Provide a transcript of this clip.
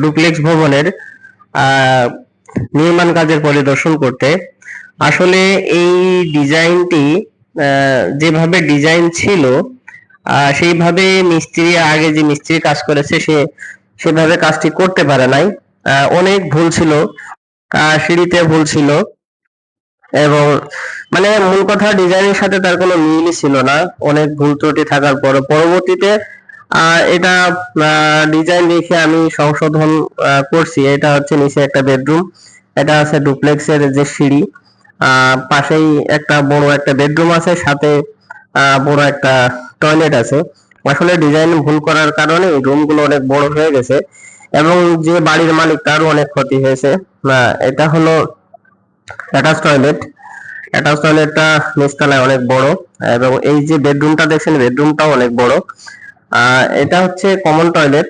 Duplex ভবনের আহ, নির্মাণ কাজের পরিদর্শন করতে। আসলে এই ডিজাইনটি যেভাবে ডিজাইন ছিল সেইভাবে মিস্ত্রি আগে যে মিস্ত্রি কাজ করেছে সেভাবে কাজটি করতে পারে নাই। অনেক ভুল ছিল, সিঁড়িতে ভুল ছিল, এবং মানে মূল কথা ডিজাইনের সাথে তার কোনো মিলই ছিল না। অনেক ভুল ত্রুটি থাকার পর পরবর্তীতে এটা ডিজাইন দেখে আমি সংশোধন করছি। এটা হচ্ছে নিচে একটা বেডরুম, এটা আছে ডুপ্লেক্সের যে সিঁড়ি, পাশেই একটা বড় একটা বেডরুম আছে, সাথে বড় একটা টয়লেট আছে। আসলে ডিজাইন ভুল করার কারণে এই রুমগুলো অনেক বড় হয়ে গেছে, এবং যে বাড়ির মালিক তারও অনেক ক্ষতি হয়েছে। এটা হলো অ্যাটাচ টয়লেট। অ্যাটাচ টয়লেটটা নিচতলায় অনেক বড়, এবং এই যে বেডরুমটা দেখছেন বেডরুমটাও অনেক বড়। এটা হচ্ছে কমন টয়লেট।